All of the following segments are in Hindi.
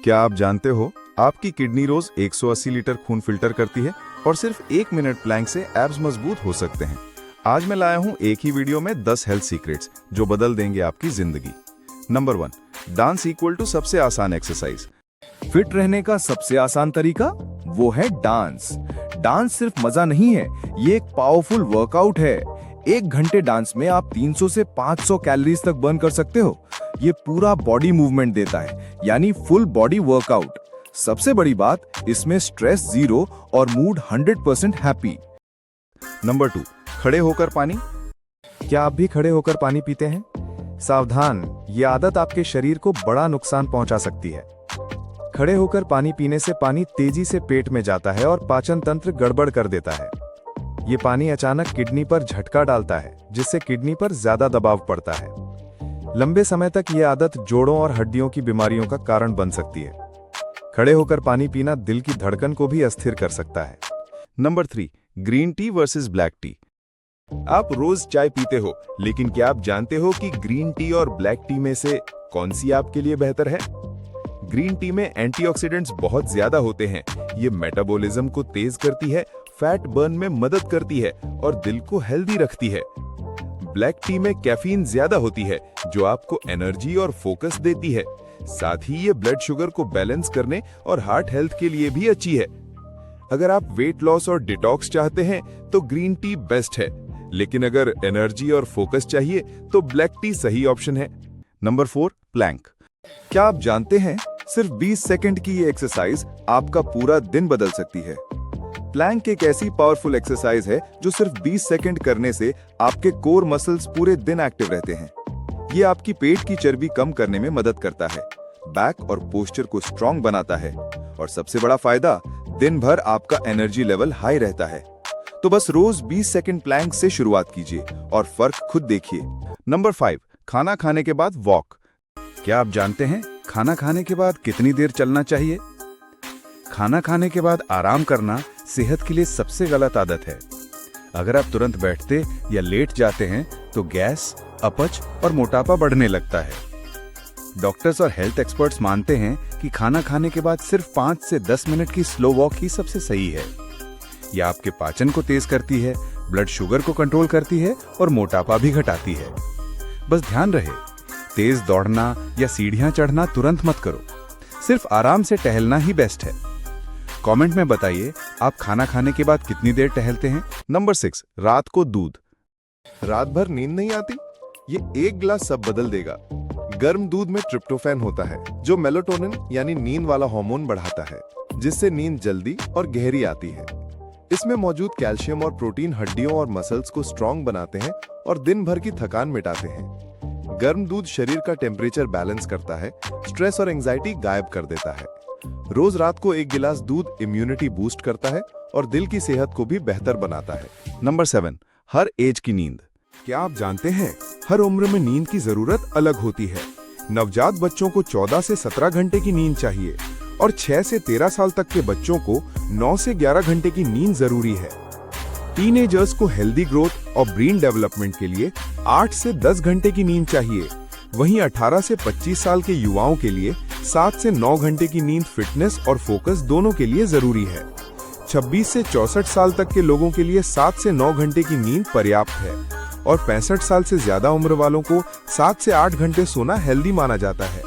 क्या आप जानते हो आपकी किडनी रोज 180 लीटर खून फिल्टर करती है और सिर्फ 1 मिनट प्लैंक से एब्स मजबूत हो सकते हैं। आज मैं लाया हूं एक ही वीडियो में 10 हेल्थ सीक्रेट्स जो बदल देंगे आपकी जिंदगी। नंबर 1, डांस इक्वल टू सबसे आसान एक्सरसाइज। फिट रहने का सबसे आसान तरीका वो है डांस। डांस सिर्फ मजा नहीं है, ये एक पावरफुल वर्कआउट है। 1 घंटे डांस में आप 300 से 500 कैलोरीज तक बर्न कर सकते हो। ये पूरा बॉडी मूवमेंट देता है, यानी फुल बॉडी वर्कआउट। सबसे बड़ी बात, इसमें स्ट्रेस 0 और मूड 100% हैप्पी। नंबर 2, खड़े होकर पानी। क्या आप भी खड़े होकर पानी पीते हैं? सावधान, ये आदत आपके शरीर को बड़ा नुकसान पहुंचा सकती है। खड़े होकर पानी पीने से पानी तेजी से पेट में जाता है और पाचन तंत्र गड़बड़ कर देता है। ये पानी अचानक किडनी पर झटका डालता है, जिससे किडनी पर ज्यादा दबाव पड़ता है। लंबे समय तक ये आदत जोड़ों और हड्डियों की बीमारियों का कारण बन सकती है। खड़े होकर पानी पीना दिल की धड़कन को भी अस्थिर कर सकता है। Number 3, green tea versus black T. आप रोज चाय पीते हो, लेकिन क्या आप जानते हो कि ग्रीन टी और ब्लैक टी में से कौन सी आपके लिए बेहतर है? ग्रीन टी में एंटीऑक्सीडेंट्स बहुत ज्यादा होते हैं। ये मेटाबॉलिज्म को तेज करती है, फैट बर्न में मदद करती है और दिल को हेल्दी रखती है। ब्लैक टी में कैफीन ज्यादा होती है, जो आपको एनर्जी और फोकस देती है। साथ ही ये ब्लड शुगर को बैलेंस करने और हार्ट हेल्थ के लिए भी अच्छी है। अगर आप वेट लॉस और डिटॉक्स चाहते हैं तो ग्रीन टी बेस्ट है, लेकिन अगर एनर्जी और फोकस चाहिए तो ब्लैक टी सही ऑप्शन है। Number 4, plank. क्या आप जानते हैं, सिर्फ 20 सेकंड की ये एक्सरसाइज आपका पूरा दिन बदल सकती है। प्लैंक एक ऐसी पावरफुल एक्सरसाइज है जो सिर्फ 20 सेकंड करने से आपके कोर मसल्स पूरे दिन एक्टिव रहते हैं। ये आपकी पेट की चर्बी कम करने में मदद करता है, बैक और पोस्चर को स्ट्रॉन्ग बनाता है और सबसे बड़ा फायदा, दिन भर आपका एनर्जी लेवल हाई रहता है। तो बस रोज 20 सेकंड प्लैंक से शुरुआत कीजिए और फर्क खुद देखिए। नंबर 5, खाना खाने के बाद वॉक। क्या आप जानते हैं खाना खाने के बाद कितनी देर चलना चाहिए? खाना खाने के बाद आराम करना सेहत के लिए सबसे गलत आदत है। अगर आप तुरंत बैठते या लेट जाते हैं तो गैस, अपच और मोटापा बढ़ने लगता है। डॉक्टर्स और हेल्थ एक्सपर्ट्स मानते हैं कि खाना खाने के बाद सिर्फ 5 से 10 मिनट की स्लो वॉक ही सबसे सही है। यह आपके पाचन को तेज करती है, ब्लड शुगर को कंट्रोल करती है और मोटापा भी घटाती है। बस ध्यान रहे, तेज दौड़ना या सीढ़ियां चढ़ना तुरंत मत करो। सिर्फ आराम से टहलना ही बेस्ट है। कमेंट में बताइए, आप खाना खाने के बाद कितनी देर टहलते हैं? नंबर 6, रात को दूध। रात भर नींद नहीं आती? ये 1 गिलास सब बदल देगा। गर्म दूध में ट्रिप्टोफैन होता है, जो मेलाटोनिन यानी नींद वाला हार्मोन बढ़ाता है, जिससे नींद जल्दी और गहरी आती है। इसमें मौजूद कैल्शियम और प्रोटीन हड्डियों और मसल्स को स्ट्रॉन्ग बनाते हैं और दिन भर की थकान मिटाते हैं। गर्म दूध शरीर का टेम्परेचर बैलेंस करता है, स्ट्रेस और एंजाइटी गायब कर देता है। रोज रात को 1 गिलास दूध इम्यूनिटी बूस्ट करता है और दिल की सेहत को भी बेहतर बनाता है। नंबर 7, हर एज की नींद। क्या आप जानते हैं, हर उम्र में नींद की जरूरत अलग होती है। नवजात बच्चों को 14 से 17 घंटे की नींद चाहिए और 6 से 13 साल तक के बच्चों को 9 से 11 घंटे की नींद जरूरी है। टीनेजर्स को हेल्दी ग्रोथ और ब्रेन डेवलपमेंट के लिए 8 से 10 घंटे की नींद चाहिए। वहीं 18 से 25 साल के युवाओं के लिए 7 से 9 घंटे की नींद फिटनेस और फोकस दोनों के लिए जरूरी है। 26 से 64 साल तक के लोगों के लिए 7 से 9 घंटे की नींद पर्याप्त है और 65 साल से ज्यादा उम्र वालों को 7 से 8 घंटे सोना हेल्दी माना जाता है।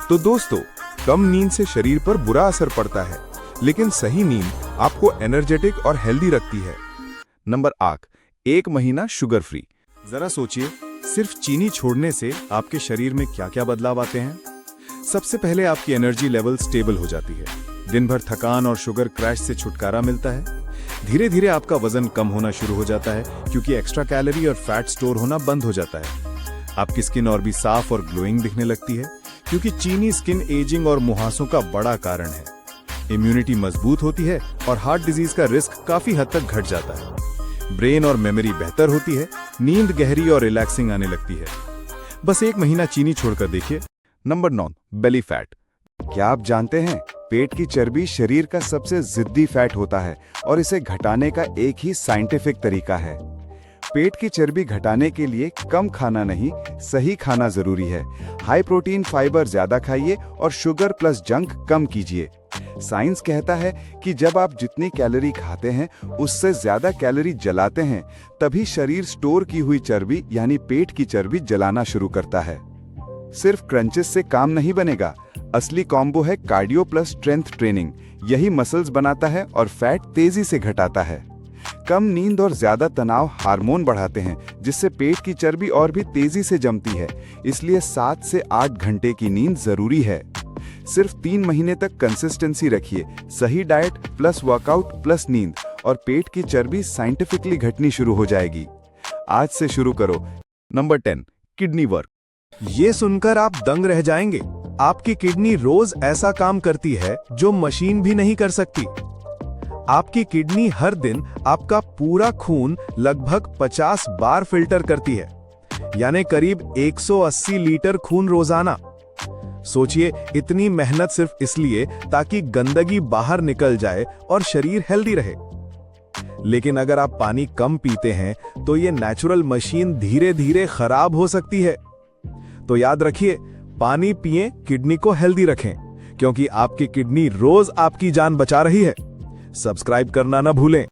तो दोस्तों, कम नींद से शरीर पर बुरा असर पड़ता है, लेकिन सही नींद आपको एनर्जेटिक और हेल्दी रखती है। नंबर 8, 1 महीना शुगर फ्री। जरा सोचिए, सिर्फ चीनी छोड़ने से आपके शरीर में क्या क्या बदलाव आते हैं। सबसे पहले आपकी एनर्जी लेवल स्टेबल हो जाती है। दिन भर थकान और शुगर क्रैश से छुटकारा मिलता है। धीरे धीरे आपका वजन कम होना शुरू हो जाता है, क्योंकि एक्स्ट्रा कैलोरी और फैट स्टोर होना बंद हो जाता है। आपकी स्किन और भी साफ और ग्लोइंग दिखने लगती है, क्योंकि चीनी स्किन एजिंग और मुहासों का बड़ा कारण है। इम्यूनिटी मजबूत होती है और हार्ट डिजीज का रिस्क काफी हद तक घट जाता है। ब्रेन और मेमोरी बेहतर होती है, नींद गहरी और रिलैक्सिंग आने लगती है। बस 1 महीना चीनी छोड़कर देखिए। Number 9, belly fat. क्या आप जानते हैं, पेट की चर्बी शरीर का सबसे जिद्दी फैट होता है और इसे घटाने का एक ही साइंटिफिक तरीका है। पेट की चर्बी घटाने के लिए कम खाना नहीं, सही खाना जरूरी है। हाई प्रोटीन फाइबर ज्यादा खाइए और शुगर प्लस जंक कम कीजिए। साइंस कहता है कि जब आप जितनी कैलोरी खाते हैं उससे ज्यादा कैलोरी जलाते हैं, तभी शरीर स्टोर की हुई चर्बी यानी पेट की चर्बी जलाना शुरू करता है। सिर्फ क्रंचेस से काम नहीं बनेगा। असली कॉम्बो है कार्डियो प्लस स्ट्रेंथ ट्रेनिंग। यही मसल्स बनाता है और फैट तेजी से घटाता है। कम नींद और ज्यादा तनाव हार्मोन बढ़ाते हैं, जिससे पेट की चर्बी और भी तेजी से जमती है। इसलिए 7 से 8 घंटे की नींद जरूरी है। सिर्फ 3 महीने तक कंसिस्टेंसी रखिए। सही डाइट प्लस वर्कआउट प्लस नींद और पेट की चर्बी साइंटिफिकली घटनी शुरू हो जाएगी। आज से शुरू करो। Number 10, kidney work. ये सुनकर आप दंग रह जाएंगे। आपकी किडनी रोज ऐसा काम करती है जो मशीन भी नहीं कर सकती। आपकी किडनी हर दिन आपका पूरा खून लगभग 50 बार फिल्टर करती है, यानी करीब 180 लीटर खून रोजाना। सोचिए, इतनी मेहनत सिर्फ इसलिए ताकि गंदगी बाहर निकल जाए और शरीर हेल्दी रहे। लेकिन अगर आप पानी कम पीते हैं तो ये नेचुरल मशीन धीरे धीरे खराब हो सकती है। तो याद रखिए, पानी पिएं, किडनी को हेल्दी रखें, क्योंकि आपकी किडनी रोज आपकी जान बचा रही है। सब्सक्राइब करना ना भूलें।